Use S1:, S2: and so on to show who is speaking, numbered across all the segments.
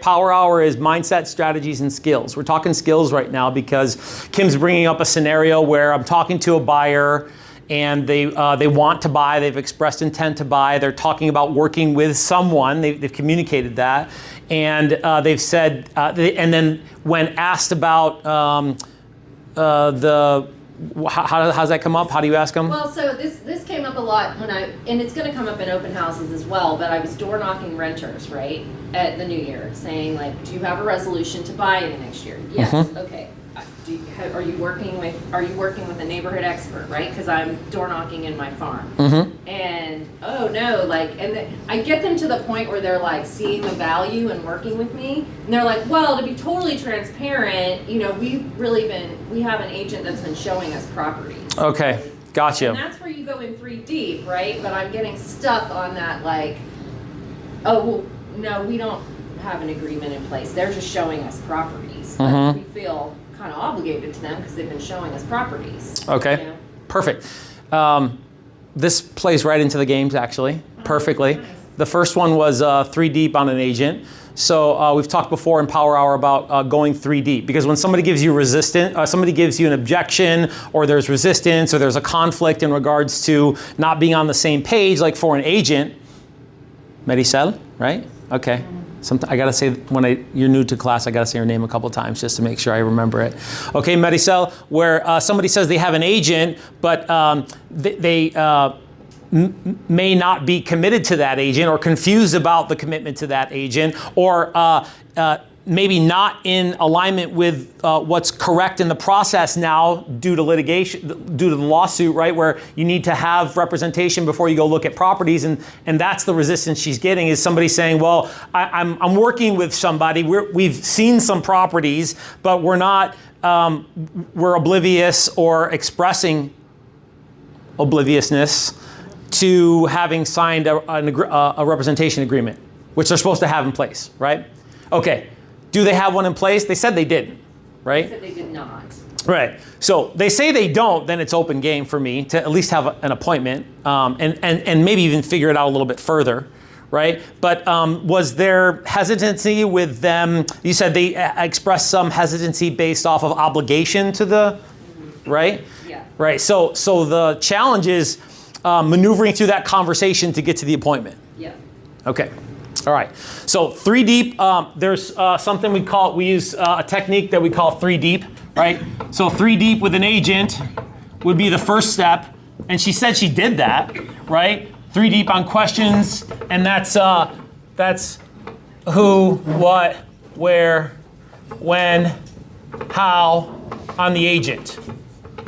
S1: Power Hour is mindset, strategies, and skills. We're talking skills right now because Kim's bringing up a scenario where I'm talking to a buyer and they want to buy, they've expressed intent to buy, they're talking about working with someone, they've communicated that, and they've said, and then when asked about how does that come up? How do you ask them?
S2: Well, so this came up a lot and it's going to come up in open houses as well, but I was door knocking renters, right, at the new year, saying like, do you have a resolution to buy in the next year? Yes. Mm-hmm. Okay. Are you working with a neighborhood expert, right? Because I'm door knocking in my farm. Mm-hmm. And oh no, I get them to the point where they're like seeing the value and working with me, and they're like, well, to be totally transparent, we have an agent that's been showing us properties.
S1: Okay, gotcha.
S2: And that's where you go in 3 deep, right? But I'm getting stuck on that, like, oh well, no, we don't have an agreement in place. They're just showing us properties. Mm-hmm. We feel kind of obligated to them because they've been showing us properties.
S1: Okay, perfect. This plays right into the games actually, perfectly. Nice. The first one was 3 deep on an agent. So we've talked before in Power Hour about going 3 deep, because when somebody gives you somebody gives you an objection, or there's resistance, or there's a conflict in regards to not being on the same page, like for an agent, Maricel, right? Okay. I gotta say, you're new to class, I gotta say your name a couple times just to make sure I remember it. Okay, Maricel, where somebody says they have an agent, but they may not be committed to that agent, or confused about the commitment to that agent, or maybe not in alignment with what's correct in the process now due to litigation, due to the lawsuit, right? Where you need to have representation before you go look at properties, and that's the resistance she's getting, is somebody saying, well, I'm working with somebody, we've seen some properties, but we're not, we're oblivious or expressing obliviousness to having signed a representation agreement, which they're supposed to have in place, right? Okay. Do they have one in place? They said they didn't, right?
S2: They said they did not.
S1: Right. So they say they don't, then it's open game for me to at least have an appointment, and maybe even figure it out a little bit further, right? But was there hesitancy with them? You said they expressed some hesitancy based off of obligation to the, right?
S2: Yeah.
S1: Right. So the challenge is maneuvering through that conversation to get to the appointment.
S2: Yeah.
S1: Okay. All right. So 3 deep, there's something we use a technique that we call 3 deep, right? So 3 deep with an agent would be the first step. And she said she did that, right? 3 deep on questions. And that's who, what, where, when, how on the agent.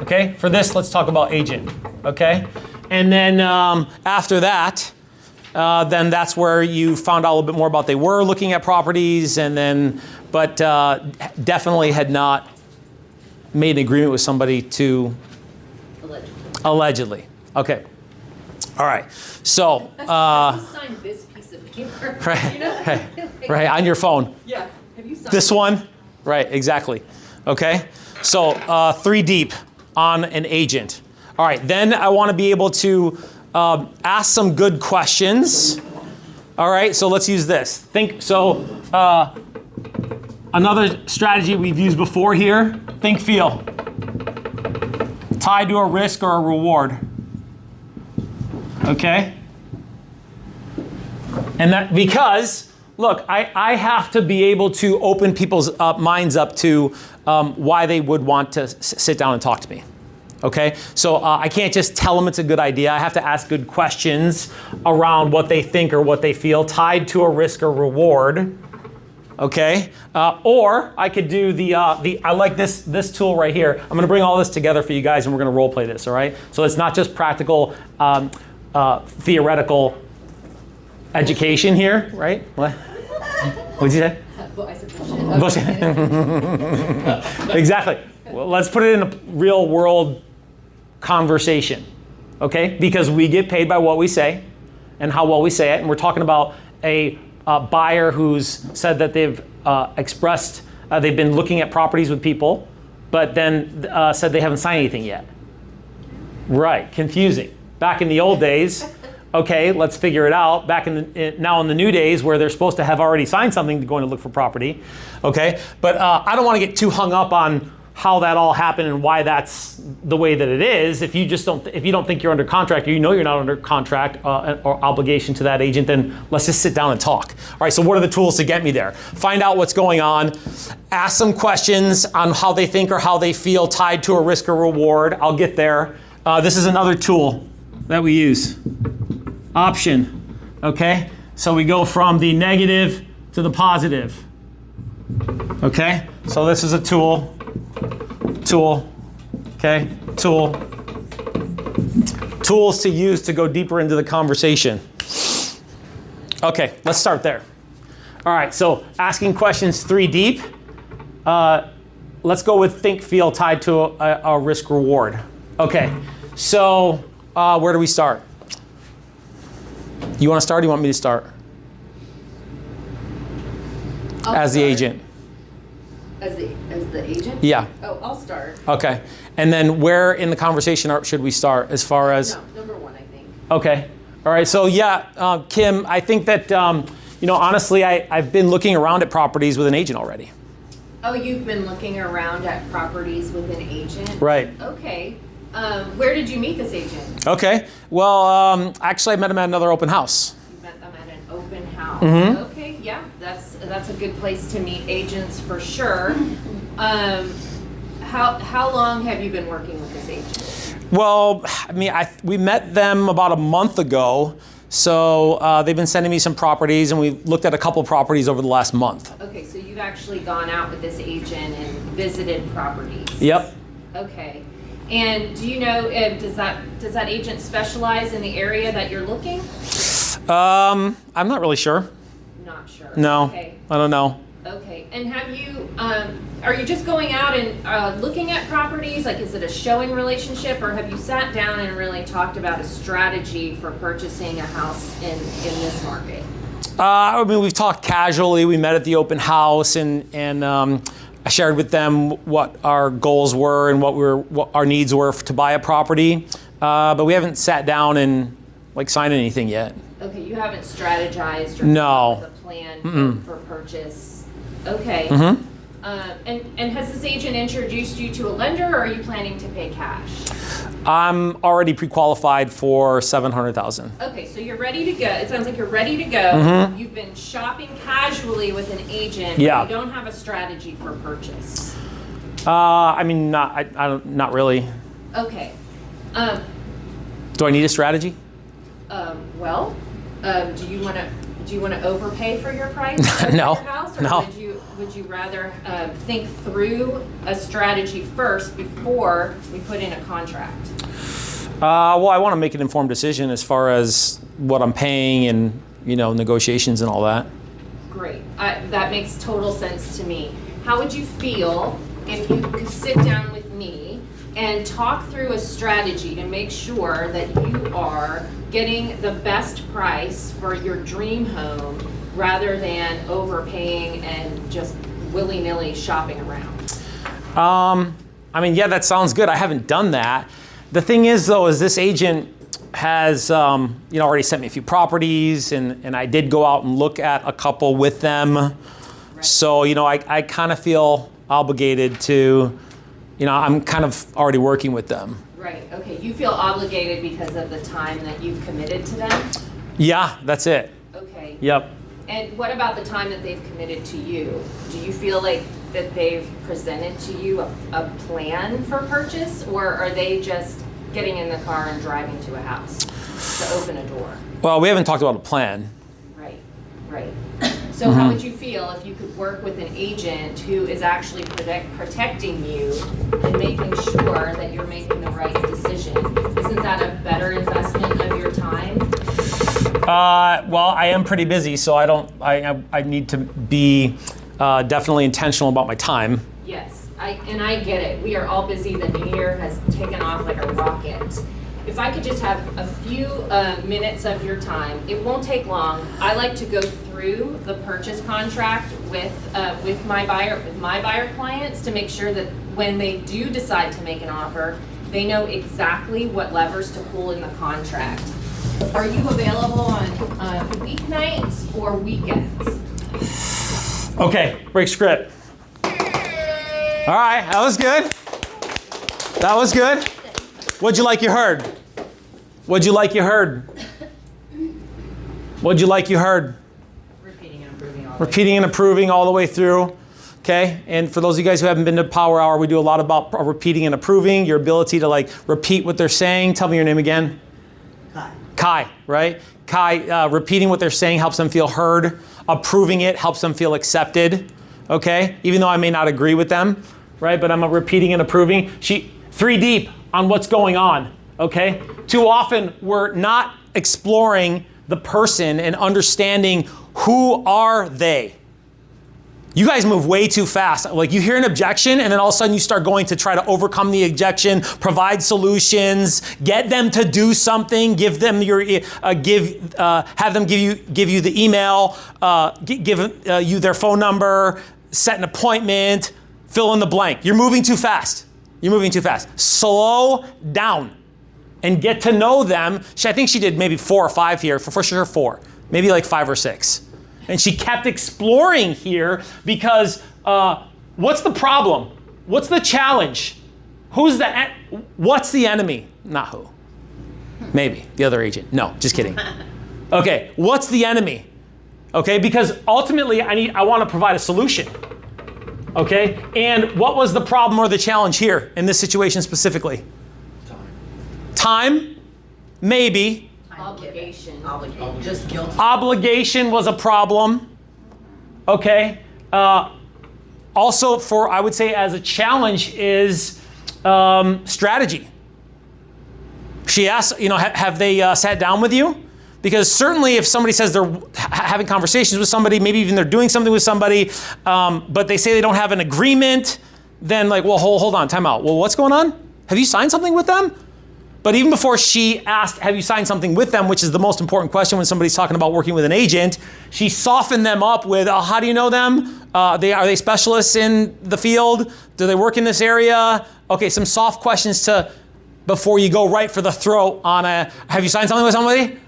S1: Okay. For this, let's talk about agent. Okay. And then after that, then that's where you found out a little bit more about they were looking at properties, but definitely had not made an agreement with somebody to... Allegedly. Okay. All right. So...
S2: you signed this piece of paper.
S1: Right. Right. On your phone.
S2: Yeah. Have you signed
S1: this one? Right. Exactly. Okay. So 3 deep on an agent. All right. Then I want to be able to ask some good questions. All right, so let's use this. Another strategy we've used before here, think, feel. Tied to a risk or a reward. Okay? And that, because, look, I have to be able to open people's minds up to why they would want to sit down and talk to me. Okay, so I can't just tell them it's a good idea. I have to ask good questions around what they think or what they feel, tied to a risk or reward. Okay, or I could do I like this tool right here. I'm going to bring all this together for you guys, and we're going to role play this. All right, so it's not just practical, theoretical education here, right? What? What did you say?
S2: I said bullshit.
S1: Bullshit. Exactly. Well, let's put it in a real world conversation, okay? Because we get paid by what we say and how well we say it. And we're talking about a buyer who's said that they've expressed, they've been looking at properties with people, but then said they haven't signed anything yet. Right, confusing. Back in the old days, Okay, let's figure it out. Back now in the new days where they're supposed to have already signed something to go in to look for property. Okay, but I don't want to get too hung up on how that all happened and why that's the way that it is. If you don't think you're under contract, or you know you're not under contract or obligation to that agent, then let's just sit down and talk. All right, so what are the tools to get me there? Find out what's going on. Ask some questions on how they think or how they feel tied to a risk or reward. I'll get there. This is another tool that we use. Option, okay? So we go from the negative to the positive. Okay, so this is a tool, okay, tool. Tools to use to go deeper into the conversation. Okay, let's start there. All right, so asking questions 3 deep. Let's go with think, feel tied to a risk reward. Okay, so where do we start? You want to start or do you want me to start? As the agent.
S2: As the agent?
S1: Yeah.
S2: Oh, I'll start.
S1: Okay. And then where in the conversation should we start as far as?
S2: No, number 1, I think.
S1: Okay. All right. So yeah, Kim, I think that, honestly, I've been looking around at properties with an agent already.
S2: Oh, you've been looking around at properties with an agent?
S1: Right.
S2: Okay. Where did you meet this agent?
S1: Okay. Well, actually, I met him at another open house.
S2: You met them at an open house.
S1: Mm-hmm.
S2: Okay, yeah, that's a good place to meet agents for sure. How long have you been working with this agent?
S1: Well, we met them about a month ago. So they've been sending me some properties, and we've looked at a couple properties over the last month.
S2: Okay, so you've actually gone out with this agent and visited properties.
S1: Yep.
S2: Okay. And do you know, does that agent specialize in the area that you're looking?
S1: I'm not really sure.
S2: Not sure.
S1: No,
S2: okay.
S1: I don't know.
S2: Okay, and have you, are you just going out and looking at properties? Like, is it a showing relationship, or have you sat down and really talked about a strategy for purchasing a house in this market?
S1: We've talked casually. We met at the open house, and I shared with them what our goals were and what our needs were to buy a property. But we haven't sat down and signed anything yet.
S2: Okay, you haven't strategized or
S1: No.
S2: come up with a plan for purchase. Okay.
S1: Mm-hmm.
S2: And has this agent introduced you to a lender, or are you planning to pay cash?
S1: I'm already pre-qualified for $700,000.
S2: Okay, so you're ready to go. It sounds like you're ready to go.
S1: Mm-hmm.
S2: You've been shopping casually with an agent.
S1: Yeah.
S2: But you don't have a strategy for purchase.
S1: Not really.
S2: Okay.
S1: Do I need a strategy?
S2: Do you want to overpay for your price?
S1: No.
S2: For your house, or
S1: No.
S2: Would you rather think through a strategy first before we put in a contract?
S1: Well, I want to make an informed decision as far as what I'm paying and negotiations and all that.
S2: Great. That makes total sense to me. How would you feel if you could sit down with me and talk through a strategy to make sure that you are getting the best price for your dream home rather than overpaying and just willy-nilly shopping around?
S1: Yeah, that sounds good. I haven't done that. The thing is, though, is this agent has already sent me a few properties, and I did go out and look at a couple with them. Right. So, I kind of feel obligated to, I'm kind of already working with them.
S2: Right, okay. You feel obligated because of the time that you've committed to them?
S1: Yeah, that's it.
S2: Okay.
S1: Yep.
S2: And what about the time that they've committed to you? Do you feel like that they've presented to you a plan for purchase, or are they just getting in the car and driving to a house to open a door?
S1: Well, we haven't talked about a plan.
S2: Right. So how would you feel if you could work with an agent who is actually protecting you and making sure that you're making the right decision? Isn't that a better investment of your time?
S1: Well, I am pretty busy, so I need to be definitely intentional about my time.
S2: Yes, I get it. We are all busy. The new year has taken off like a rocket. If I could just have a few minutes of your time, it won't take long. I like to go through the purchase contract with my buyer clients to make sure that when they do decide to make an offer, they know exactly what levers to pull in the contract. Are you available on weeknights or weekends?
S1: Okay, break script. All right, that was good. That was good. What'd you like you heard? What'd you like you heard? What'd you like you heard?
S2: Repeating and improving all
S1: Repeating and improving all the way through. Okay, and for those of you guys who haven't been to Power Hour, we do a lot about repeating and approving, your ability to like repeat what they're saying. Tell me your name again. Kai, right? Kai, repeating what they're saying helps them feel heard. Approving it helps them feel accepted, okay? Even though I may not agree with them, right? But I'm repeating and approving. 3 deep on what's going on, okay? Too often we're not exploring the person and understanding who are they. You guys move way too fast. Like you hear an objection and then all of a sudden you start going to try to overcome the objection, provide solutions, get them to do something, give them your have them give you the email, give you their phone number, set an appointment, fill in the blank. You're moving too fast. You're moving too fast. Slow down and get to know them. I think she did maybe 4 or 5 here, for sure 4, maybe like 5 or 6. And she kept exploring here because what's the problem? What's the challenge? What's the enemy? Not who. Maybe the other agent. No, just kidding. Okay, what's the enemy? Okay, because ultimately I want to provide a solution. Okay, and what was the problem or the challenge here in this situation specifically? Time, maybe.
S2: Obligation.
S3: Just guilty.
S1: Obligation was a problem. Okay. Also, I would say as a challenge is strategy. She asked, have they sat down with you? Because certainly if somebody says they're having conversations with somebody, maybe even they're doing something with somebody, but they say they don't have an agreement, then like, well, hold on, time out. Well, what's going on? Have you signed something with them? But even before she asked, have you signed something with them, which is the most important question when somebody's talking about working with an agent, she softened them up with, how do you know them? Are they specialists in the field? Do they work in this area? Okay, some soft questions before you go right for the throat on have you signed something with somebody?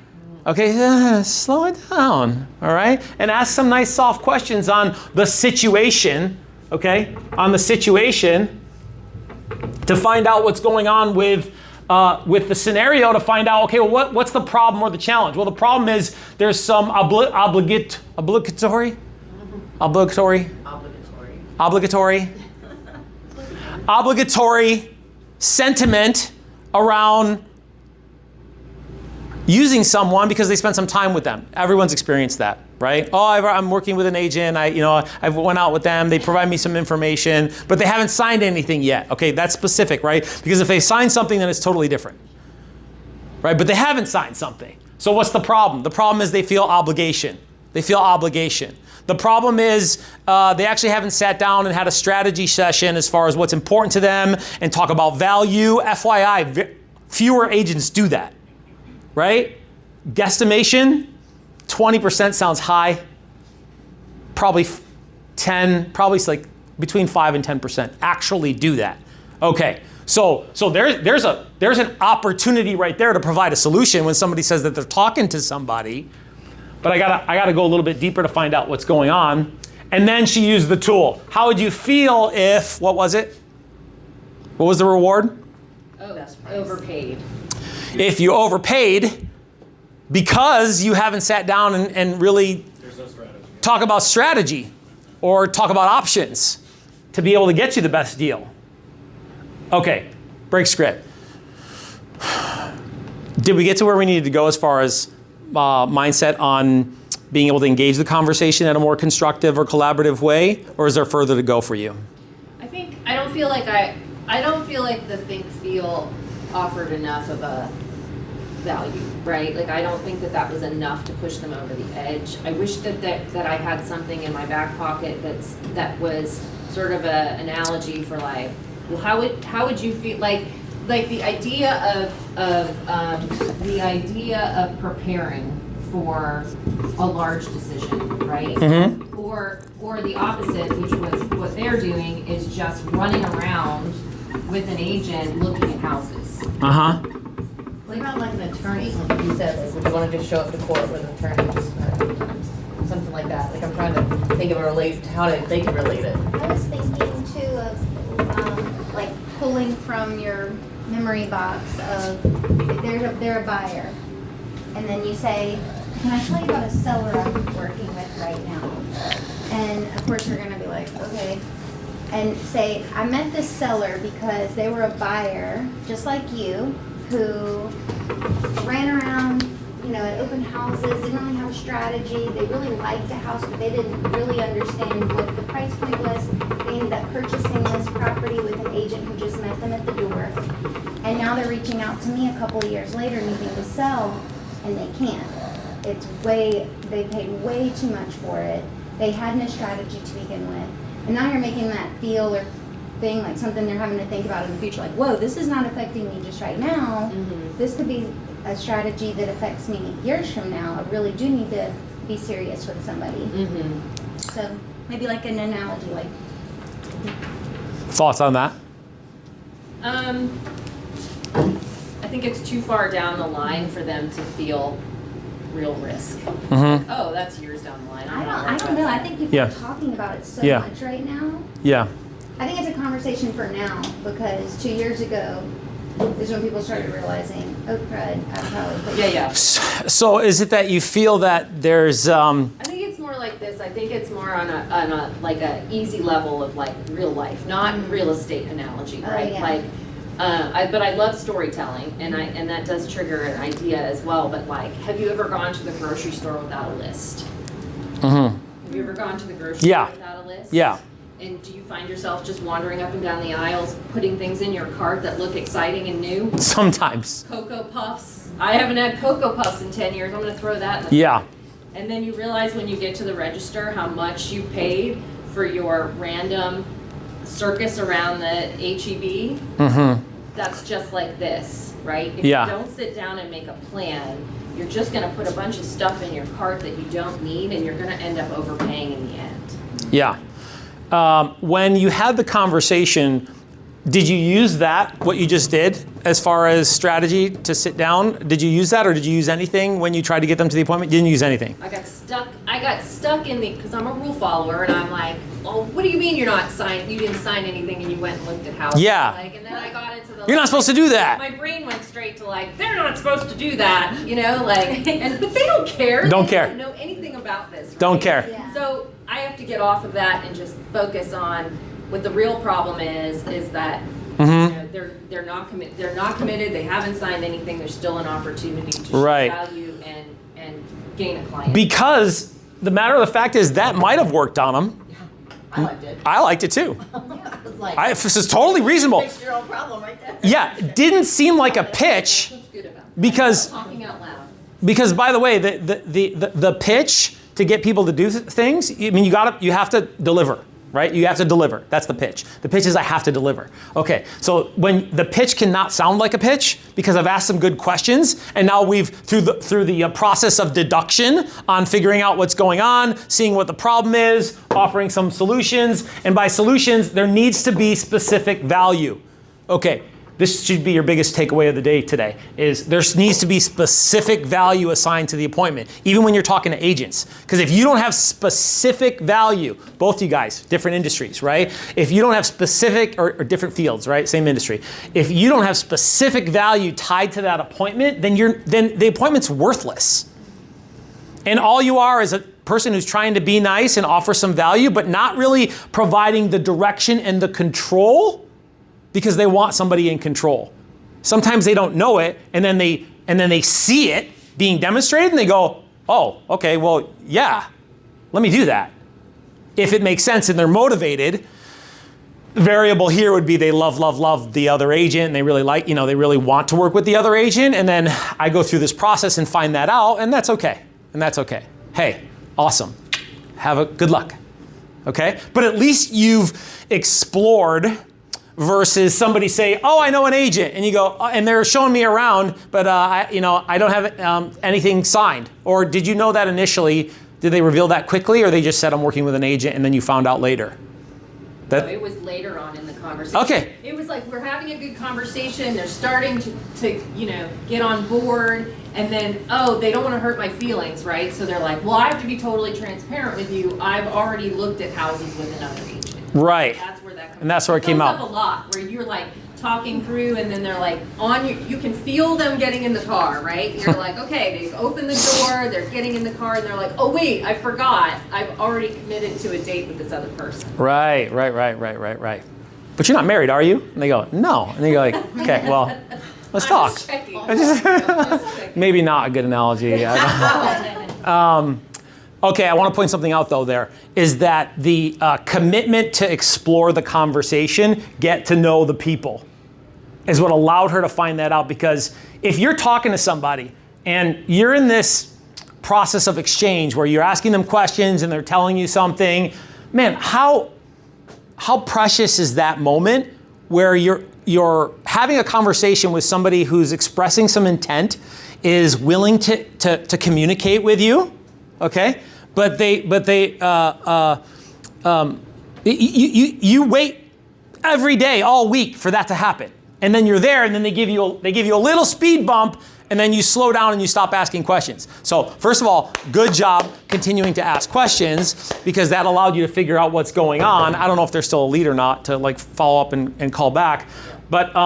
S1: Okay, slow it down, all right? And ask some nice soft questions on the situation, okay? On the situation to find out what's going on with the scenario, to find out, okay, well, what's the problem or the challenge? Well, the problem is there's some obligatory sentiment around using someone because they spent some time with them. Everyone's experienced that, right? Oh, I'm working with an agent. I went out with them. They provide me some information, but they haven't signed anything yet. Okay, that's specific, right? Because if they sign something, then it's totally different, right? But they haven't signed something. So what's the problem? The problem is they feel obligation. They feel obligation. The problem is they actually haven't sat down and had a strategy session as far as what's important to them and talk about value. FYI, fewer agents do that. Right? Guesstimation, 20% sounds high. Probably 10, probably like between 5 and 10% actually do that. Okay, so there's an opportunity right there to provide a solution when somebody says that they're talking to somebody. But I gotta go a little bit deeper to find out what's going on. And then she used the tool. How would you feel if, what was it? What was the reward?
S2: Overpaid.
S1: If you overpaid because you haven't sat down and really talk about strategy or talk about options to be able to get you the best deal. Okay, break script. Did we get to where we needed to go as far as mindset on being able to engage the conversation in a more constructive or collaborative way, or is there further to go for you?
S2: I don't feel like the think feel offered enough of a value, right? Like I don't think that was enough to push them over the edge. I wish that I had something in my back pocket that was sort of a analogy for like, well, how would you feel like the idea of preparing for a large decision, right?
S1: Mm-hmm.
S2: Or the opposite, which was what they're doing, is just running around with an agent looking at houses.
S1: Uh-huh.
S3: What about like an attorney? Like you said, like, would you want to just show up to court with an attorney? Something like that. Like I'm trying to think of how they can relate it.
S4: I was thinking too of like pulling from your memory box of if they're a buyer, and then you say, "Can I tell you about a seller I'm working with right now?" And of course you're gonna be like, "Okay," and say, "I met this seller because they were a buyer just like you who ran around." At open houses, didn't really have a strategy. They really liked a house, but they didn't really understand what the price point was. They ended up purchasing this property with an agent who just met them at the door. And now they're reaching out to me a couple of years later needing to sell, and they can't. They paid way too much for it. They had no strategy to begin with. And now you're making that feel or thing like something they're having to think about in the future. Like, whoa, this is not affecting me just right now.
S2: Mm-hmm.
S4: This could be a strategy that affects me years from now. I really do need to be serious with somebody.
S2: Mm-hmm.
S4: So maybe like an analogy, like.
S1: Thoughts on that?
S2: I think it's too far down the line for them to feel real risk.
S1: Mm-hmm.
S2: Oh, that's years down the line.
S4: I don't know. I think people
S1: Yeah.
S4: are talking about it so
S1: Yeah.
S4: much right now.
S1: Yeah.
S4: I think it's a conversation for now because 2 years ago is when people started realizing, oh crud, I probably put
S2: Yeah.
S1: So is it that you feel that there's
S2: I think it's more like this. I think it's more on a like a easy level of like real life, not real estate analogy,
S4: Oh,
S2: right?
S4: yeah.
S2: Like, but I love storytelling, and that does trigger an idea as well. But like, have you ever gone to the grocery store without a list?
S1: Mhm.
S2: Have you ever gone to the grocery
S1: Yeah.
S2: store without a list?
S1: Yeah.
S2: And do you find yourself just wandering up and down the aisles, putting things in your cart that look exciting and new?
S1: Sometimes.
S2: Cocoa Puffs. I haven't had Cocoa Puffs in 10 years. I'm going to throw that in the
S1: Yeah.
S2: And then you realize when you get to the register how much you paid for your random circus around the HEB.
S1: Mm-hmm.
S2: That's just like this, right? If
S1: Yeah.
S2: you don't sit down and make a plan, you're just going to put a bunch of stuff in your cart that you don't need, and you're going to end up overpaying in the end.
S1: Yeah. When you had the conversation, did you use that, what you just did, as far as strategy to sit down? Did you use that, or did you use anything when you tried to get them to the appointment? You didn't use anything.
S2: I got stuck in because I'm a rule follower, and I'm like, oh, what do you mean you didn't sign anything and you went and looked at houses?
S1: Yeah.
S2: Like, and then I got into the.
S1: You're not supposed to do that.
S2: My brain went straight to like, they're not supposed to do that, but they don't care.
S1: Don't
S2: They
S1: care.
S2: don't know anything about this. Right?
S1: Don't care.
S4: Yeah.
S2: So I have to get off of that and just focus on what the real problem is that they're not committed. They haven't signed anything. There's still an opportunity to show
S1: Right.
S2: value and gain a client.
S1: Because the matter of the fact is that might have worked on them.
S3: I liked it.
S1: I liked it too.
S3: I was like,
S1: This is totally reasonable.
S3: fix your own problem right there.
S1: Yeah, it didn't seem like a pitch
S2: What's good about it?
S1: because
S2: Talking out loud.
S1: by the way, the pitch to get people to do things, I mean, you have to deliver, right? You have to deliver. That's the pitch. The pitch is I have to deliver. Okay, so when the pitch cannot sound like a pitch because I've asked some good questions, and now we've through the process of deduction on figuring out what's going on, seeing what the problem is, offering some solutions, and by solutions there needs to be specific value. Okay. This should be your biggest takeaway of the day today, is there needs to be specific value assigned to the appointment, even when you're talking to agents. Because if you don't have specific value, both you guys, different industries, right? If you don't have specific, or different fields, right? Same industry. If you don't have specific value tied to that appointment, then the appointment's worthless. And all you are is a person who's trying to be nice and offer some value, but not really providing the direction and the control because they want somebody in control. Sometimes they don't know it, and then they see it being demonstrated, and they go, "Oh, okay, well, yeah, let me do that." If it makes sense and they're motivated, the variable here would be they love the other agent, and they really they really want to work with the other agent, and then I go through this process and find that out, and that's okay. Hey, awesome. Have a good luck. Okay? But at least you've explored. Versus somebody say, "Oh, I know an agent," and you go, and they're showing me around, but I don't have anything signed. Or did you know that initially? Did they reveal that quickly, or they just said, "I'm working with an agent," and then you found out later? That,
S2: it was later on in the conversation.
S1: Okay.
S2: It was like we're having a good conversation. They're starting to get on board, and then they don't want to hurt my feelings, right? So they're like, well, I have to be totally transparent with you. I've already looked at houses with another agent.
S1: right.
S2: That's where that comes.
S1: And that's where it came
S2: comes
S1: out.
S2: up a lot, where you're like talking through, and then they're like you can feel them getting in the car, right? And you're like, okay, they've opened the door, they're getting in the car, and they're like, oh wait, I forgot, I've already committed to a date with this other person.
S1: Right. But you're not married, are you? And they go, no. And they go like, okay, well, let's
S2: I'm
S1: talk.
S2: just checking.
S1: Maybe not a good analogy. Okay, I want to point something out though there, is that the commitment to explore the conversation, get to know the people, is what allowed her to find that out. Because if you're talking to somebody and you're in this process of exchange where you're asking them questions and they're telling you something, man, how precious is that moment where you're having a conversation with somebody who's expressing some intent, is willing to communicate with you, okay? But you wait every day, all week for that to happen. And then you're there, and then they give you a little speed bump, and then you slow down and you stop asking questions. So first of all, good job continuing to ask questions, because that allowed you to figure out what's going on. I don't know if they're still a lead or not to like follow up and call back. But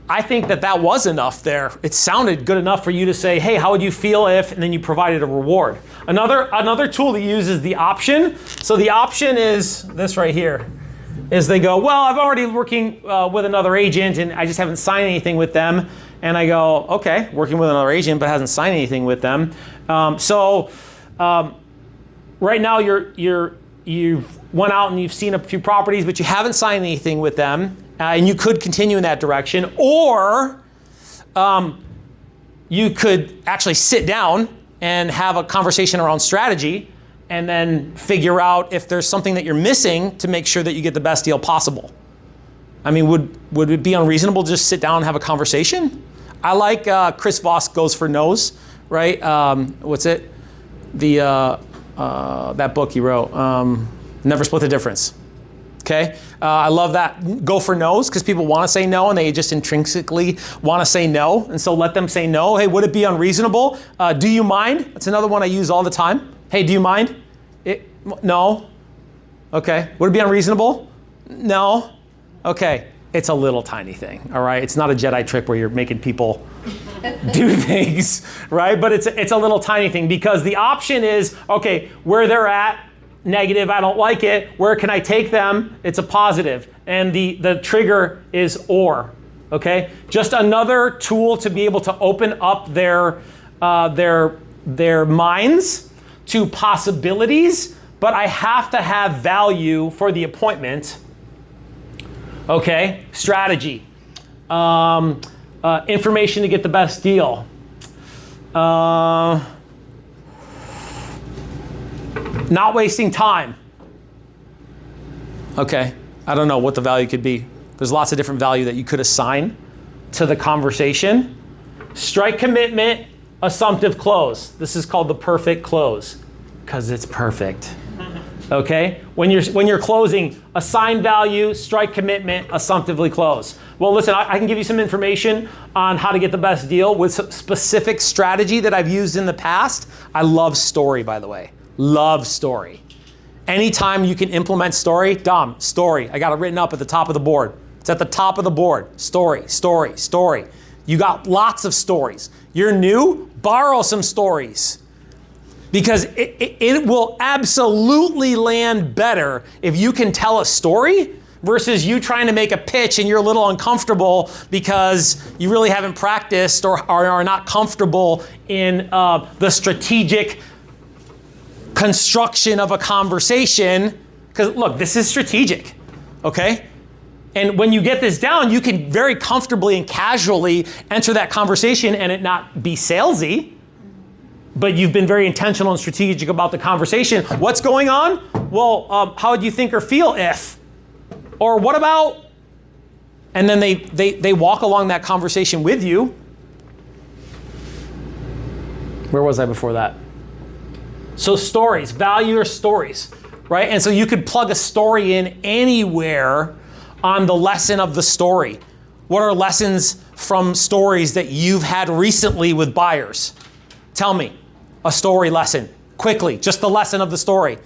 S1: I think that was enough there. It sounded good enough for you to say, hey, how would you feel if, and then you provided a reward. Another tool to use is the option. So the option is this right here. Is they go, well, I'm already working with another agent and I just haven't signed anything with them. And I go, okay, working with another agent but hasn't signed anything with them. So right now you've went out and you've seen a few properties, but you haven't signed anything with them. And you could continue in that direction, or you could actually sit down and have a conversation around strategy, and then figure out if there's something that you're missing to make sure that you get the best deal possible. I mean, would it be unreasonable to just sit down and have a conversation? I like Chris Voss Goes for No's, right? What's it? That book he wrote, Never Split the Difference. Okay, I love that. Go for no's, because people want to say no and they just intrinsically want to say no. And so let them say no. Hey, would it be unreasonable? Do you mind? That's another one I use all the time. Hey, do you mind? No. Okay. Would it be unreasonable? No. Okay. It's a little tiny thing, all right? It's not a Jedi trick where you're making people do things, right? But it's a little tiny thing, because the option is, okay, where they're at, negative, I don't like it. Where can I take them? It's a positive. And the trigger is or, okay? Just another tool to be able to open up their minds to possibilities, but I have to have value for the appointment. Okay, strategy. Information to get the best deal. Not wasting time. Okay, I don't know what the value could be. There's lots of different value that you could assign to the conversation. Strike commitment, assumptive close. This is called the perfect close, because it's perfect. Okay, when you're closing, assign value, strike commitment, assumptively close. Well, listen, I can give you some information on how to get the best deal with some specific strategy that I've used in the past. I love story, by the way. Love story. Anytime you can implement story, Dom, story. I got it written up at the top of the board. It's at the top of the board. Story, story, story. You got lots of stories. You're new, borrow some stories. Because it will absolutely land better if you can tell a story versus you trying to make a pitch and you're a little uncomfortable because you really haven't practiced or are not comfortable in the strategic construction of a conversation. Because look, this is strategic, okay? And when you get this down, you can very comfortably and casually enter that conversation and it not be salesy, but you've been very intentional and strategic about the conversation. What's going on? Well, how would you think or feel if? Or what about? And then they walk along that conversation with you. Where was I before that? So stories, value your stories. right? And so you could plug a story in anywhere on the lesson of the story. What are lessons from stories that you've had recently with buyers? Tell me a story lesson, quickly, just the lesson of the story.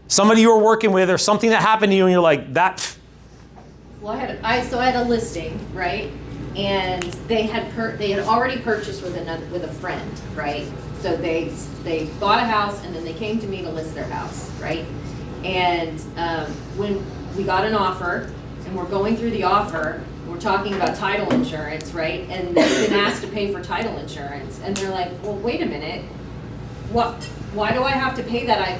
S1: Somebody you were working with or something that happened to you and you're like, that.
S2: Well, I had a listing, right? And they had already purchased with a friend, right? So they bought a house and then they came to me to list their house, right? And when we got an offer and we're going through the offer, we're talking about title insurance, right? And they've been asked to pay for title insurance, and they're like, well, wait a minute, why do I have to pay that? I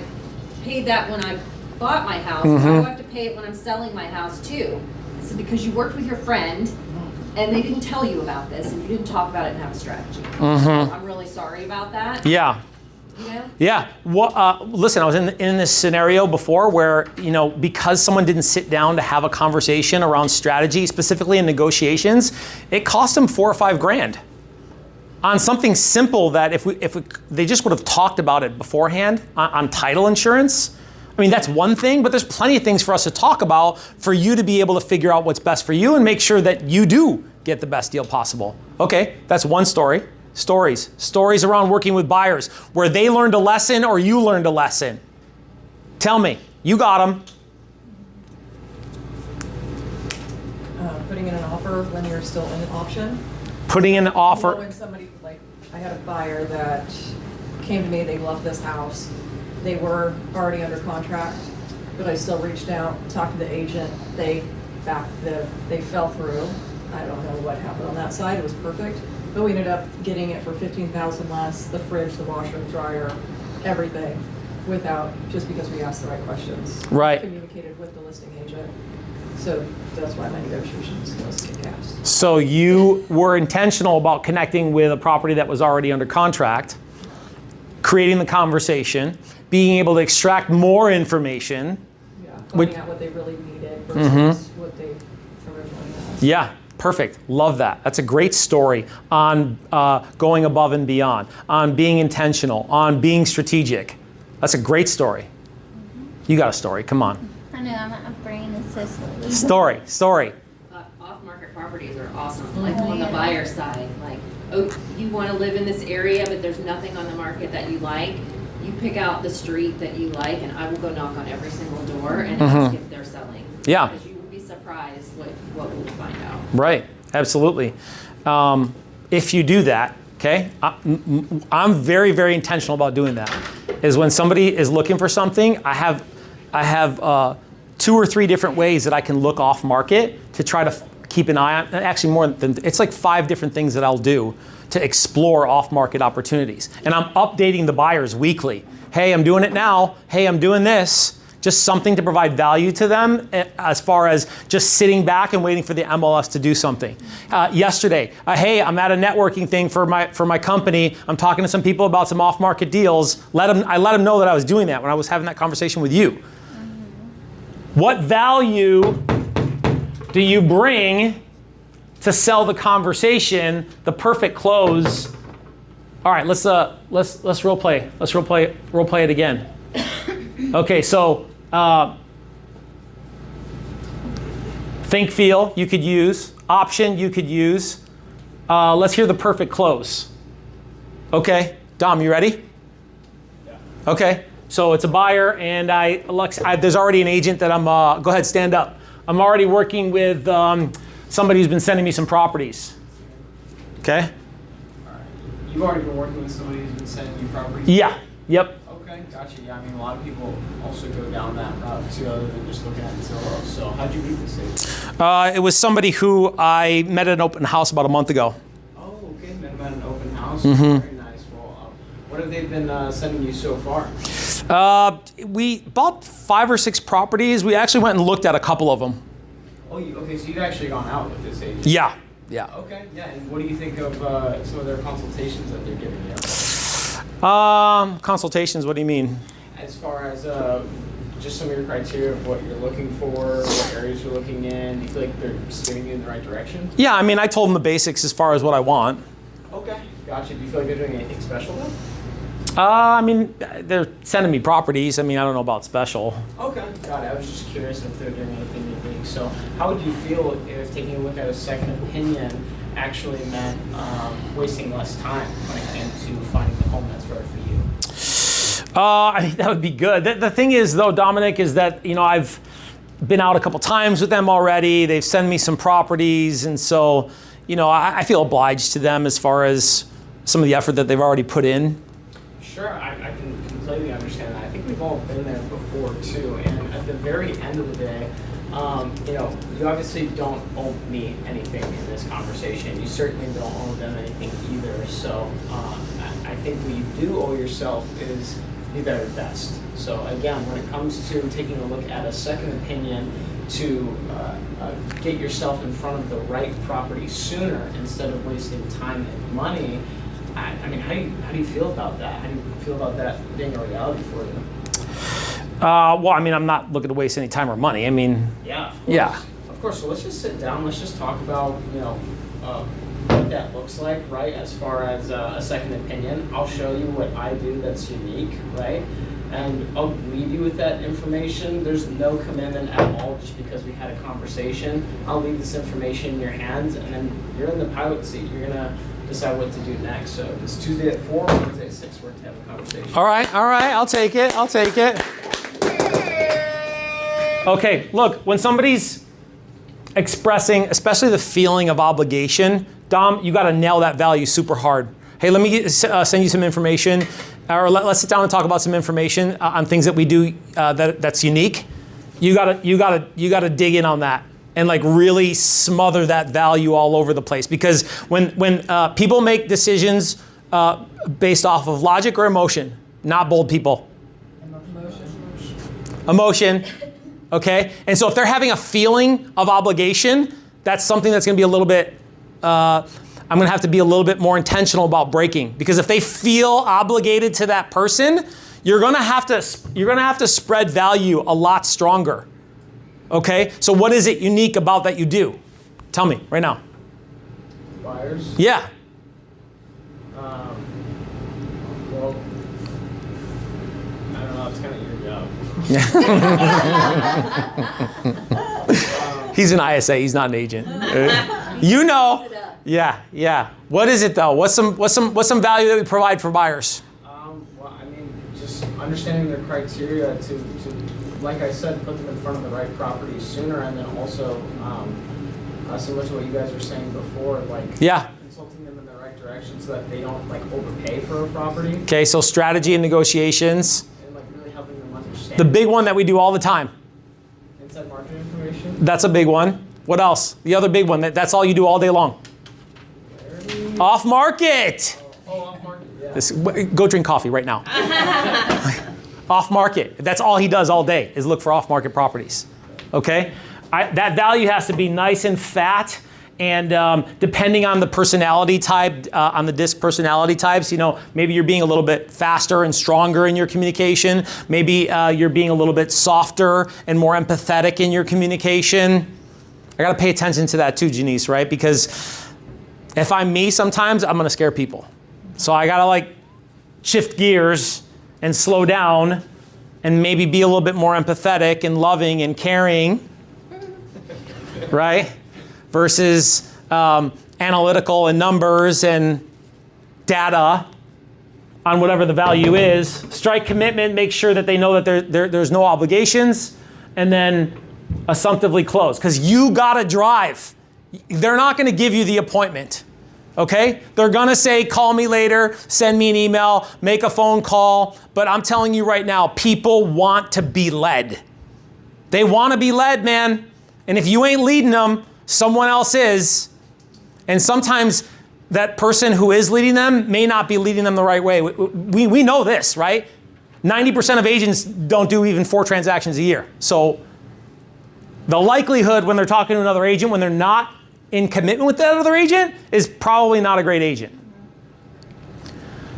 S2: paid that when I bought my house. Why do I have to pay it when I'm selling my house too? I said, because you worked with your friend and they didn't tell you about this and you didn't talk about it and have a strategy. I'm really sorry about that.
S1: Yeah.
S2: Yeah.
S1: Yeah. Well, listen, I was in this scenario before where, because someone didn't sit down to have a conversation around strategy, specifically in negotiations, it cost them $4,000 or $5,000 on something simple that if they just would have talked about it beforehand on title insurance. I mean, that's one thing, but there's plenty of things for us to talk about for you to be able to figure out what's best for you and make sure that you do get the best deal possible. Okay, that's one story. Stories around working with buyers where they learned a lesson or you learned a lesson. Tell me, you got them.
S5: Putting in an offer when you're still in an option.
S1: Putting in an offer.
S5: When somebody, like, I had a buyer that came to me, they loved this house. They were already under contract, but I still reached out, talked to the agent. They fell through. I don't know what happened on that side. It was perfect. But we ended up getting it for $15,000 less, the fridge, the washer, the dryer, everything, just because we asked the right questions.
S1: Right.
S5: Communicated with the listing agent. So that's why my negotiations skills kick ass.
S1: So you were intentional about connecting with a property that was already under contract, creating the conversation, being able to extract more information.
S5: Yeah, finding out what they really needed versus what they originally had.
S1: Yeah. Perfect. Love that. That's a great story on going above and beyond, on being intentional, on being strategic. That's a great story. You got a story. Come on.
S4: I know, my brain is so slow.
S1: Story.
S2: Off-market properties are awesome, like on the buyer side. Like, oh, you want to live in this area, but there's nothing on the market that you like. You pick out the street that you like, and I will go knock on every single door and ask if they're selling.
S1: Yeah.
S2: Because you will be surprised what we'll find out.
S1: Right. Absolutely. If you do that, okay, I'm very, very intentional about doing that. Is when somebody is looking for something, I have 2 or 3 different ways that I can look off market to try to keep an eye on. Actually, more than it's like 5 different things that I'll do to explore off market opportunities. And I'm updating the buyers weekly. Hey, I'm doing it now. Hey, I'm doing this. Just something to provide value to them as far as just sitting back and waiting for the MLS to do something. Yesterday, hey, I'm at a networking thing for my company. I'm talking to some people about some off-market deals. I let them know that I was doing that when I was having that conversation with you. What value do you bring to sell the conversation, the perfect close? All right, let's role play. Let's role play it again. Okay, so think, feel, you could use. Option, you could use. Let's hear the perfect close. Okay, Dom, you ready?
S6: Yeah.
S1: Okay, so it's a buyer, and there's already an agent that go ahead, stand up. I'm already working with somebody who's been sending me some properties. Okay?
S6: All right. You've already been working with somebody who's been sending you properties?
S1: Yeah, yep.
S6: Okay, gotcha. Yeah, I mean, a lot of people also go down that route too, other than just looking at Zillow. So how'd you meet this agent?
S1: It was somebody who I met at an open house about a month ago.
S6: Oh, okay. Met him at an open house.
S1: Mm-hmm.
S6: Very nice. Well, what have they been sending you so far?
S1: We bought 5 or 6 properties. We actually went and looked at a couple of them.
S6: Oh, okay. So you've actually gone out with this agent?
S1: Yeah.
S6: Okay. Yeah. And what do you think of some of their consultations that they're giving you?
S1: Consultations. What do you mean?
S6: As far as just some of your criteria of what you're looking for, what areas you're looking in, do you feel like they're steering you in the right direction?
S1: Yeah, I mean, I told them the basics as far as what I want.
S6: Okay, gotcha. Do you feel like they're doing anything special though?
S1: I mean, they're sending me properties. I mean, I don't know about special.
S6: Okay, got it. I was just curious if they're doing anything unique. So how would you feel if taking a look at a second opinion actually meant wasting less time when it came to finding the home that's right for you?
S1: I think that would be good. The thing is, though, Dominic, is that, I've been out a couple times with them already. They've sent me some properties. And so, I feel obliged to them as far as some of the effort that they've already put in.
S6: Sure, I can completely understand that. I think we've all been there before too. And at the very end of the day, you obviously don't owe me anything in this conversation. You certainly don't owe them anything either. So I think what you do owe yourself is be very best. So again, when it comes to taking a look at a second opinion to get yourself in front of the right property sooner instead of wasting time and money, I mean, how do you feel about that? How do you feel about that being a reality for you?
S1: Well, I mean, I'm not looking to waste any time or money. I mean,
S6: yeah, of course.
S1: Yeah.
S6: Of course. So let's just sit down. Let's just talk about what that looks like, right? As far as a second opinion, I'll show you what I do that's unique, right? And I'll leave you with that information. There's no commitment at all just because we had a conversation. I'll leave this information in your hands, and then you're in the pilot seat. You're gonna decide what to do next. So if it's Tuesday at 4, Wednesday at 6, we're to have a conversation.
S1: all right. I'll take it. Okay, look, when somebody's expressing, especially the feeling of obligation, Dom, you got to nail that value super hard. Hey, let me send you some information, or let's sit down and talk about some information on things that we do that's unique. You gotta dig in on that and like really smother that value all over the place. Because when people make decisions based off of logic or emotion, not bold people. Emotion. Okay? And so if they're having a feeling of obligation, that's something that's going to be a little bit, I'm going to have to be a little bit more intentional about breaking. Because if they feel obligated to that person, you're going to have to spread value a lot stronger. Okay? So what is it unique about that you do? Tell me right now.
S6: Buyers?
S1: Yeah.
S6: Well, I don't know. It's kind of your job.
S1: He's an ISA. He's not an agent. You know. Yeah. What is it though? What's some value that we provide for buyers?
S6: Well, I mean, just understanding their criteria to, like I said, put them in front of the right property sooner, and then also, similar to what you guys were saying before, like consulting them in the right direction so that they don't like overpay for a property.
S1: Okay, so strategy and negotiations.
S6: And like really helping them understand.
S1: The big one that we do all the time.
S6: Inside market information.
S1: That's a big one. What else? The other big one. That's all you do all day long. Off market.
S6: Off market. Yeah.
S1: Go drink coffee right now. Off market. That's all he does all day is look for off market properties. Okay? That value has to be nice and fat. And depending on the personality type, on the DISC personality types, maybe you're being a little bit faster and stronger in your communication. Maybe you're being a little bit softer and more empathetic in your communication. I got to pay attention to that too, Janice, right? Because if I'm me, sometimes I'm going to scare people. So I got to shift gears and slow down and maybe be a little bit more empathetic and loving and caring, right? Versus analytical and numbers and data on whatever the value is. Strike commitment, make sure that they know that there's no obligations, and then assumptively close. Because you gotta drive. They're not gonna give you the appointment, okay? They're gonna say, call me later, send me an email, make a phone call, but I'm telling you right now, people want to be led. They wanna be led, man. And if you ain't leading them, someone else is. And sometimes that person who is leading them may not be leading them the right way. We know this, right? 90% of agents don't do even 4 transactions a year. So the likelihood when they're talking to another agent, when they're not in commitment with that other agent, is probably not a great agent.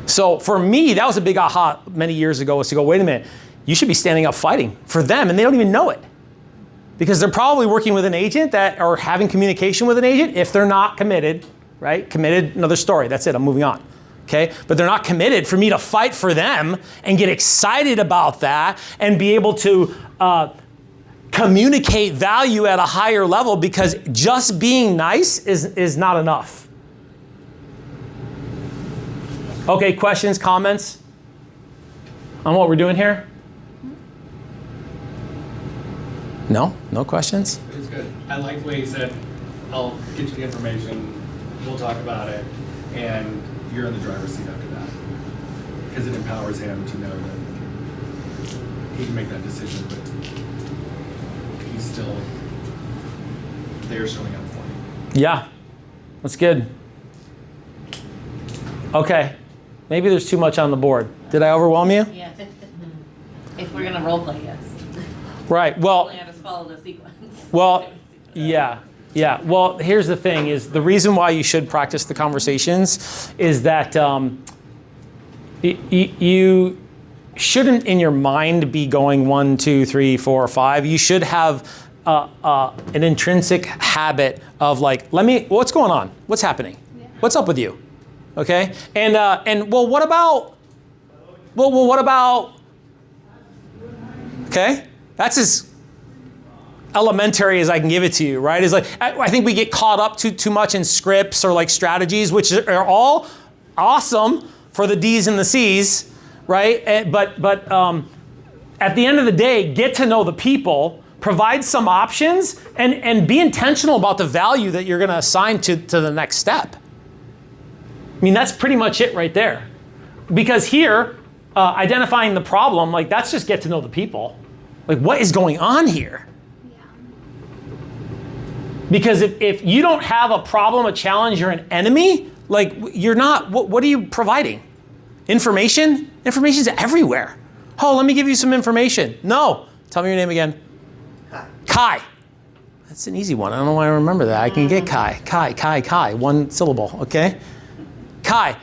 S1: So for me, that was a big aha many years ago, was to go, wait a minute, you should be standing up fighting for them, and they don't even know it. Because they're probably working with an agent or having communication with an agent if they're not committed, right? Committed, another story. That's it, I'm moving on. okay? But they're not committed for me to fight for them and get excited about that and be able to communicate value at a higher level, because just being nice is not enough. Okay, questions, comments on what we're doing here? No? No questions?
S7: It's good. I like the way you said, I'll get you the information, we'll talk about it, and you're in the driver's seat after that. Because it empowers him to know that he can make that decision, but he's still there showing up for you.
S1: Yeah, that's good. Okay, maybe there's too much on the board. Did I overwhelm you?
S3: Yeah. If we're gonna role play, yes.
S1: Right, well,
S3: Only have us follow the sequence.
S1: well, yeah. Well, here's the thing, is the reason why you should practice the conversations is that you shouldn't in your mind be going 1, 2, 3, 4, 5. You should have an intrinsic habit of like, what's going on? What's happening? What's up with you? Okay? And well, what about, okay? That's as elementary as I can give it to you, right? Is like, I think we get caught up too much in scripts or like strategies, which are all awesome for the D's and the C's, right? But at the end of the day, get to know the people, provide some options, and be intentional about the value that you're gonna assign to the next step. I mean, that's pretty much it right there. Because here, identifying the problem, like that's just get to know the people. Like, what is going on here? Because if you don't have a problem, a challenge, you're an enemy, like you're not, what are you providing? Information? Information's everywhere. Oh, let me give you some information. No. Tell me your name again. Kai. That's an easy one. I don't know why I remember that. I can get Kai. Kai. One syllable, okay? Kai.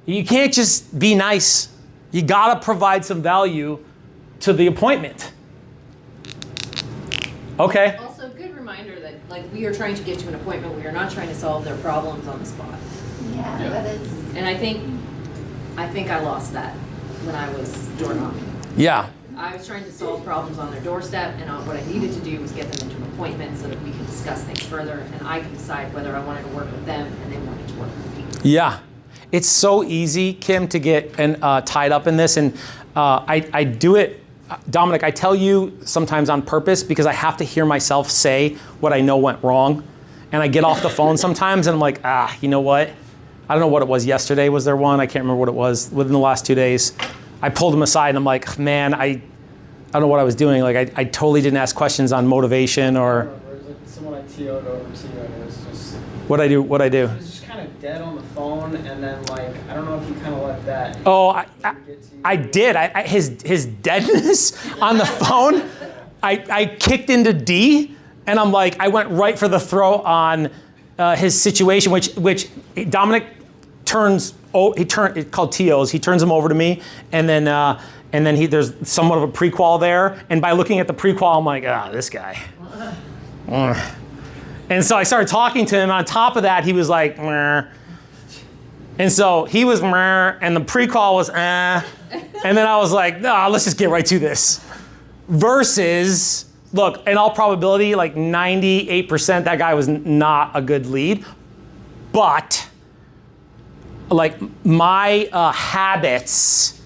S1: You can't just be nice. You gotta provide some value to the appointment. Okay.
S2: Also, good reminder that like we are trying to get to an appointment. We are not trying to solve their problems on the spot.
S4: Yeah, that is.
S2: And I think I lost that when I was door knocking.
S1: Yeah.
S2: I was trying to solve problems on their doorstep, and what I needed to do was get them into an appointment so that we could discuss things further, and I could decide whether I wanted to work with them and they wanted to work with me.
S1: Yeah. It's so easy, Kim, to get tied up in this, and I do it. Dominic, I tell you sometimes on purpose because I have to hear myself say what I know went wrong. And I get off the phone sometimes and I'm like, you know what? I don't know what it was yesterday. Was there one? I can't remember what it was within the last 2 days. I pulled him aside and I'm like, man, I don't know what I was doing. Like I totally didn't ask questions on motivation or.
S6: Someone I TO'd over to you and it was just.
S1: What'd I do?
S6: It was just kind of dead on the phone, and then like I don't know if you kind of let that.
S1: Oh, I did. His deadness on the phone. I kicked into D, and I'm like, I went right for the throat on his situation, which Dominic turns. Oh, it's called TOs. He turns them over to me, and then there's somewhat of a prequel there. And by looking at the prequel, I'm like, this guy. And so I started talking to him. On top of that, he was like, meh. And so he was, meh, and the pre-call was, And then I was like, no, let's just get right to this. Versus, look, in all probability, like 98%, that guy was not a good lead. But, like, my habits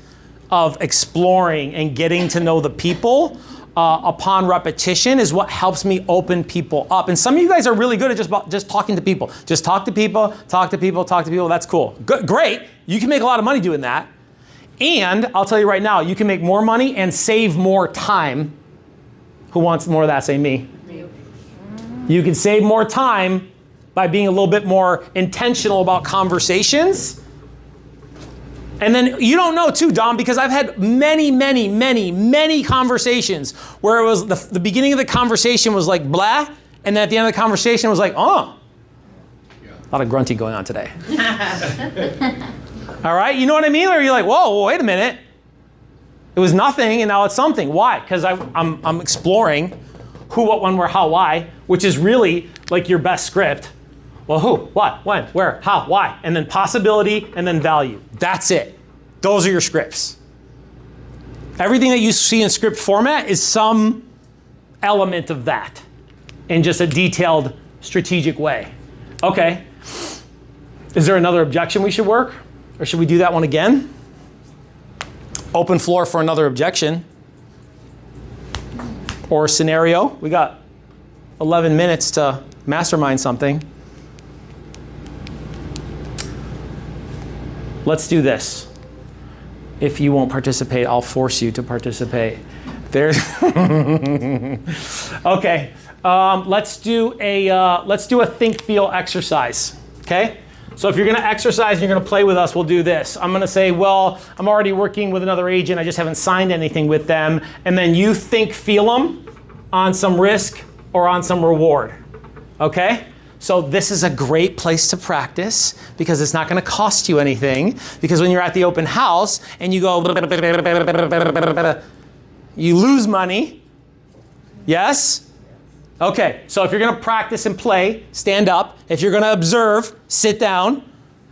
S1: of exploring and getting to know the people upon repetition is what helps me open people up. And some of you guys are really good at just talking to people. Just talk to people. That's cool. Good, great. You can make a lot of money doing that. And I'll tell you right now, you can make more money and save more time. Who wants more of that? Say me. You can save more time by being a little bit more intentional about conversations. And then you don't know too, Dom, because I've had many conversations where it was the beginning of the conversation was like blah, and then at the end of the conversation was like, oh. Yeah. A lot of grunting going on today. All right, you know what I mean? Or you're like, whoa, wait a minute. It was nothing and now it's something. Why? Because I'm exploring who, what, when, where, how, why, which is really like your best script. Well, who, what, when, where, how, why, and then possibility, and then value. That's it. Those are your scripts. Everything that you see in script format is some element of that in just a detailed, strategic way. Okay. Is there another objection we should work? Or should we do that one again? Open floor for another objection. Or scenario. We got 11 minutes to mastermind something. Let's do this. If you won't participate, I'll force you to participate. There's okay. Let's do a think feel exercise. Okay. So if you're going to exercise and you're going to play with us, we'll do this. I'm going to say, well, I'm already working with another agent. I just haven't signed anything with them. And then you think feel them on some risk or on some reward. Okay. So this is a great place to practice because it's not going to cost you anything. Because when you're at the open house and you go, you lose money. Yes? Okay, so if you're going to practice and play, stand up. If you're going to observe, sit down.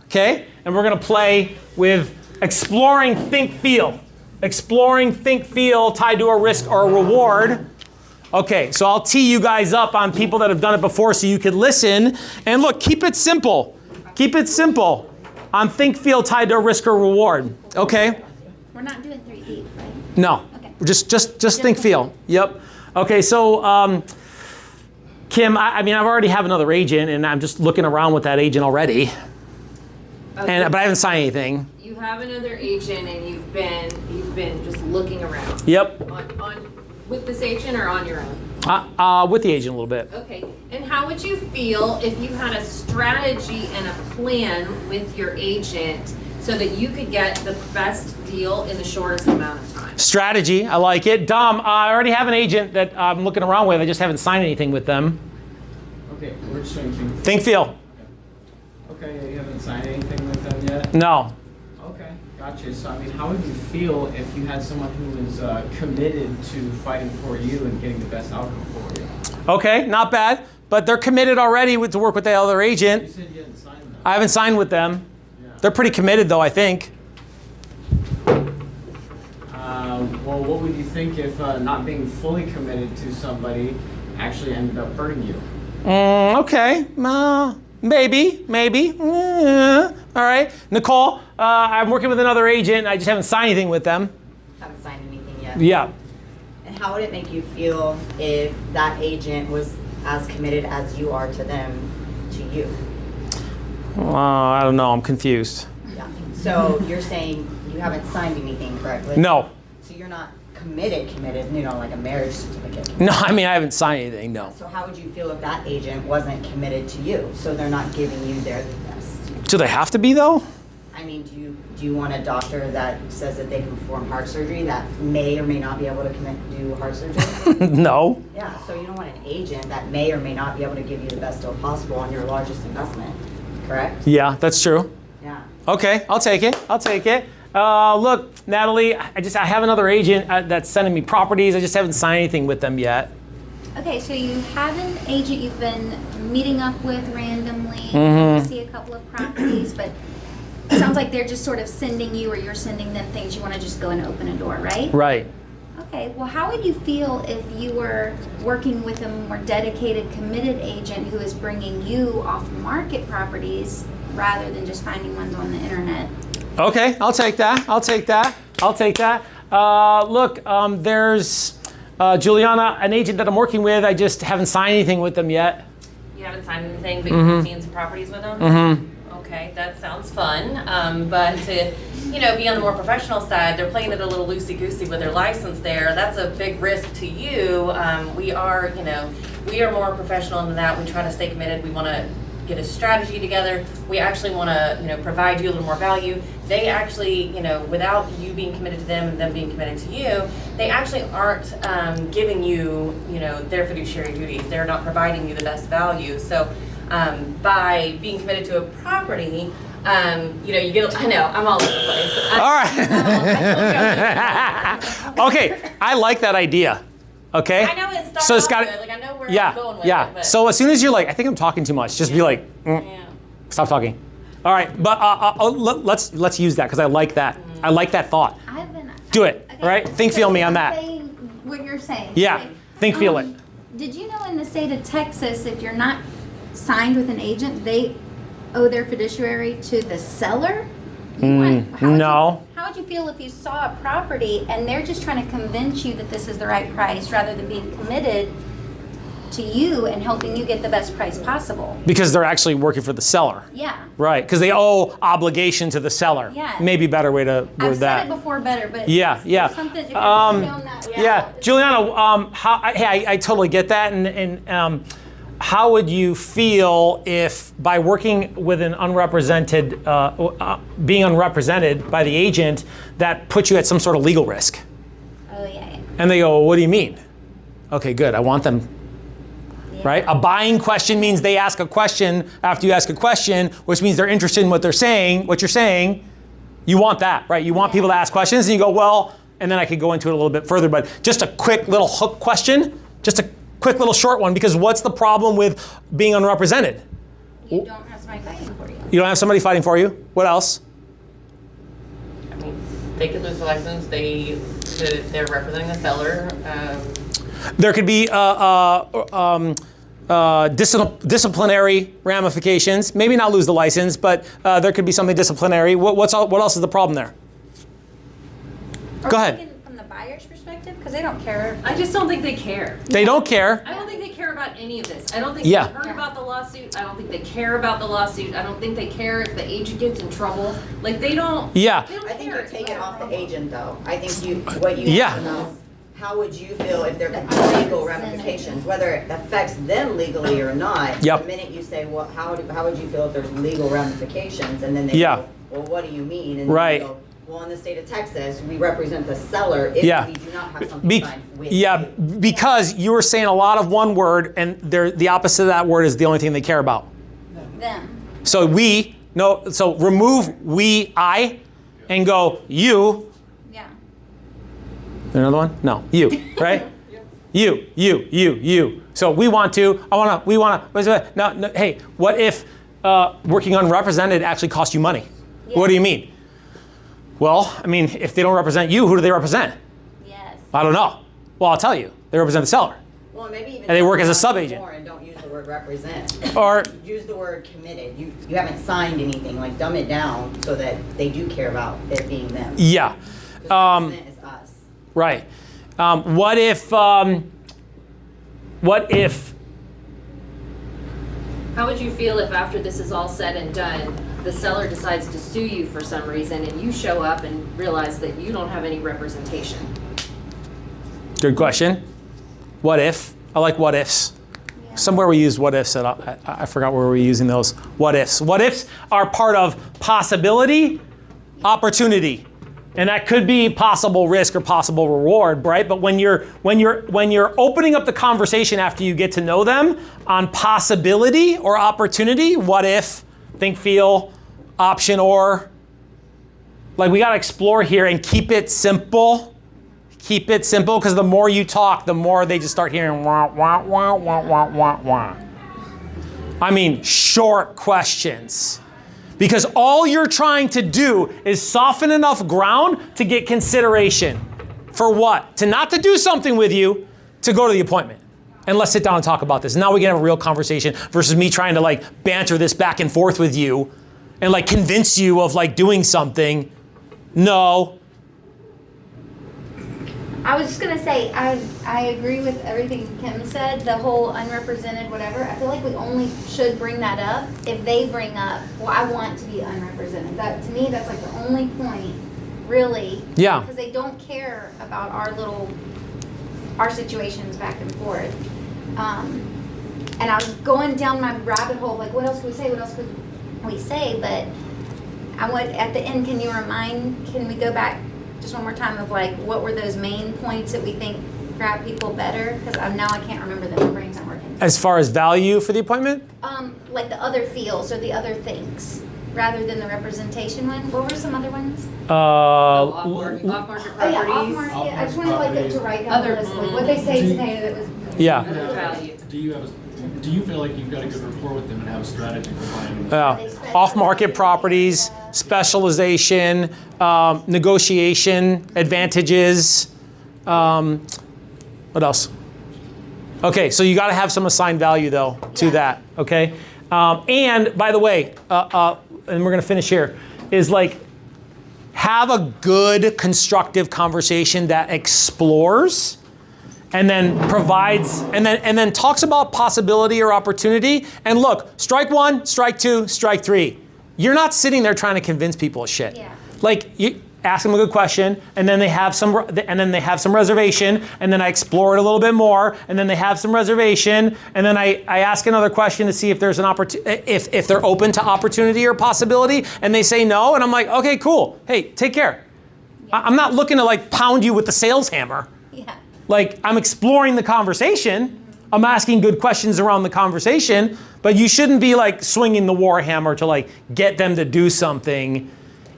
S1: Okay? And we're going to play with exploring think feel. Exploring think feel tied to a risk or a reward. Okay, so I'll tee you guys up on people that have done it before so you could listen. And look, keep it simple. Keep it simple on think, feel tied to a risk or reward. Okay?
S4: We're not doing 3 deep, right?
S1: No.
S4: Okay.
S1: Just think, feel. Yep. Okay, so Kim, I mean, I've already have another agent, and I'm just looking around with that agent already.
S2: Okay.
S1: But I haven't signed anything.
S2: You have another agent and you've been just looking around.
S1: Yep.
S2: On with this agent or on your own?
S1: With the agent a little bit.
S2: Okay. And how would you feel if you had a strategy and a plan with your agent so that you could get the best deal in the shortest amount of time?
S1: Strategy, I like it. Dom, I already have an agent that I'm looking around with. I just haven't signed anything with them.
S6: Okay, we're just doing think.
S1: Think, feel.
S6: Okay, you haven't signed anything with them yet?
S1: No.
S6: Okay, gotcha. So, I mean, how would you feel if you had someone who was committed to fighting for you and getting the best outcome for you?
S1: Okay, not bad. But they're committed already to work with the other
S6: You
S1: agent.
S6: said you hadn't signed them.
S1: I haven't signed with them.
S6: Yeah.
S1: They're pretty committed, though, I think.
S6: Well, what would you think if not being fully committed to somebody actually ended up hurting you?
S1: Okay. Maybe. All right. Nicole, I'm working with another agent. I just haven't signed anything with them.
S3: Haven't signed anything yet.
S1: Yeah.
S8: And how would it make you feel if that agent was as committed as you are to them, to you?
S1: I don't know. I'm confused.
S8: Yeah. So you're saying you haven't signed anything, correctly?
S1: No.
S8: So you're not committed, like a marriage certificate?
S1: No, I mean, I haven't signed anything, no.
S8: So how would you feel if that agent wasn't committed to you? So they're not giving you their best?
S1: Do they have to be, though?
S8: I mean, do you want a doctor that says that they can perform heart surgery that may or may not be able to do heart surgery?
S1: No.
S8: Yeah, so you don't want an agent that may or may not be able to give you the best deal possible on your largest investment, correct?
S1: Yeah, that's true.
S8: Yeah.
S1: Okay, I'll take it. Look, Natalie, I have another agent that's sending me properties. I just haven't signed anything with them yet.
S4: Okay, so you have an agent you've been meeting up with randomly.
S1: Mm-hmm.
S4: You see a couple of properties, but it sounds like they're just sort of sending you or you're sending them things. You want to just go and open a door, right?
S1: Right.
S4: Okay, well, how would you feel if you were working with a more dedicated, committed agent who is bringing you off-market properties rather than just finding ones on the internet?
S1: Okay, I'll take that. Look, there's Juliana, an agent that I'm working with. I just haven't signed anything with them yet.
S9: You haven't signed anything, but you've been seeing some properties with them?
S1: Mm-hmm.
S9: Okay, that sounds fun. But to, be on the more professional side, they're playing it a little loosey-goosey with their license there. That's a big risk to you. We are more professional than that. We try to stay committed. We want to get a strategy together. We actually want to, provide you a little more value. They actually, without you being committed to them and them being committed to you, they actually aren't giving you, their fiduciary duties. They're not providing you the best value. So by being committed to a property, you get, I know, I'm all over the place.
S1: All right. Okay, I like that idea. Okay?
S9: I know it's start
S1: So it's
S9: off
S1: got
S9: good. Like I know where
S1: yeah,
S9: I'm going with
S1: yeah.
S9: it. But
S1: So as soon as you're like, I think I'm talking too much, just be like,
S9: yeah.
S1: stop talking. All right, but let's use that because I like that. I like that thought.
S4: I've been.
S1: Do it.
S4: Okay,
S1: All right, think, feel me on
S4: I'm
S1: that.
S4: saying what you're saying.
S1: Yeah,
S4: Okay.
S1: think, feel it.
S4: Did you know in the state of Texas, if you're not signed with an agent, they owe their fiduciary to the seller?
S1: No.
S4: How would you feel if you saw a property and they're just trying to convince you that this is the right price rather than being committed to you and helping you get the best price possible?
S1: Because they're actually working for the seller.
S4: Yeah.
S1: Right, because they owe obligation to the seller.
S4: Yeah.
S1: Maybe a better way to word
S4: I've
S1: that.
S4: said it before better, but
S1: Yeah, yeah.
S4: something, if you're on that.
S1: Yeah, Juliana, I totally get that, and how would you feel if by working with an unrepresented, being unrepresented by the agent, that puts you at some sort of legal risk?
S4: Oh, yeah.
S1: And they go, well, what do you mean? Okay, good, I want them. Right? A buying question means they ask a question after you ask a question, which means they're interested in what they're saying, what you're saying. You want that, right? You want people to ask questions, and you go, well, and then I could go into it a little bit further, but just a quick little hook question, just a quick little short one, because what's the problem with being unrepresented?
S4: You don't have somebody fighting for you.
S1: You don't have somebody fighting for you? What else?
S9: I mean, they could lose the license. They're representing the seller.
S1: There could be disciplinary ramifications. Maybe not lose the license, but there could be something disciplinary. What else is the problem there? Go ahead.
S4: Thinking from the buyer's perspective, because they don't care.
S2: I just don't think they care.
S1: They don't care.
S2: I don't think they care about any of this. I don't think
S1: Yeah.
S2: they heard about the lawsuit. I don't think they care about the lawsuit. I don't think they care if the agent gets in trouble. Like they don't.
S1: Yeah.
S2: They don't
S8: I think
S2: care.
S8: you take it off the agent though. I think what you
S1: Yeah.
S8: have to know, how would you feel if there could be legal ramifications, whether it affects them legally or not?
S1: Yep.
S8: The minute you say, well, how would you feel if there's legal ramifications? And then they
S1: Yeah.
S8: go, well, what do you mean? And
S1: Right.
S8: you go, well, in the state of Texas, we represent the seller if
S1: Yeah.
S8: we do not have something signed with
S1: yeah,
S8: you.
S1: because you were saying a lot of one word, and the opposite of that word is the only thing they care about.
S4: Them.
S1: So so remove I, and go you.
S4: Yeah.
S1: Another one? No, you, right? You. So we want to, no, hey, what if working unrepresented actually costs you money?
S4: Yeah.
S1: What do you mean? Well, I mean, if they don't represent you, who do they represent?
S4: Yes.
S1: I don't know. Well, I'll tell you. They represent the seller.
S8: Well, maybe even.
S1: And they work as a
S8: talk
S1: sub-agent.
S8: more and don't use the word represent.
S1: Or,
S8: Use the word committed. You haven't signed anything, like dumb it down so that they do care about it being them.
S1: yeah,
S8: 'Cause represent is us.
S1: right. What if,
S2: How would you feel if after this is all said and done, the seller decides to sue you for some reason and you show up and realize that you don't have any representation?
S1: good question. What if? I like what ifs. Somewhere we use what ifs, and I forgot where we were using those. What ifs. What ifs are part of possibility, opportunity. And that could be possible risk or possible reward, right? But when you're opening up the conversation after you get to know them on possibility or opportunity, what if, think, feel, option, or, like we gotta explore here and keep it simple. Keep it simple, because the more you talk, the more they just start hearing wah, wah, wah, wah, wah, wah, wah. I mean, short questions. Because all you're trying to do is soften enough ground to get consideration. For what? Not to do something with you, to go to the appointment. And let's sit down and talk about this. Now we can have a real conversation versus me trying to like banter this back and forth with you and like convince you of like doing something. No.
S4: I was just gonna say, I agree with everything Kim said, the whole unrepresented whatever. I feel like we only should bring that up if they bring up, well, I want to be unrepresented. That, to me, that's like the only point, really.
S1: Yeah.
S4: Because they don't care about our situations back and forth. And I was going down my rabbit hole, like what else could we say, but at the end, can we go back just one more time of like, what were those main points that we think grab people better? Because now I can't remember them, my brain's not working.
S1: As far as value for the appointment?
S4: Like the other feels or the other things, rather than the representation one. What were some other ones?
S2: Off-market
S4: Oh yeah,
S2: properties.
S4: off-market. I just wanted like to write down
S2: Other-
S4: the list, like what they say today that was
S1: Yeah.
S2: Value.
S7: Do you feel like you've got a good rapport with them and have a strategy for finding
S1: Off-market properties, specialization, negotiation, advantages. What else? Okay, so you got to have some assigned value though to that. Okay, and by the way, and we're gonna finish here, is like have a good constructive conversation that explores and then provides and then talks about possibility or opportunity. And look, strike one, strike two, strike three. You're not sitting there trying to convince people of shit.
S4: Yeah.
S1: Like you ask them a good question, and then they have some reservation, and then I explore it a little bit more, and then they have some reservation, and then I ask another question to see if there's an opportunity, if they're open to opportunity or possibility, and they say no, and I'm like, okay, cool. Hey, take care. I'm not looking to like pound you with the sales hammer.
S4: Yeah.
S1: Like, I'm exploring the conversation. I'm asking good questions around the conversation, but you shouldn't be like swinging the war hammer to like get them to do something.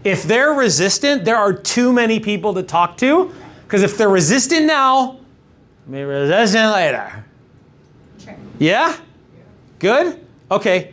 S1: If they're resistant, there are too many people to talk to, because if they're resistant now, they'll be resistant later.
S4: Sure.
S1: Yeah? Good? Okay.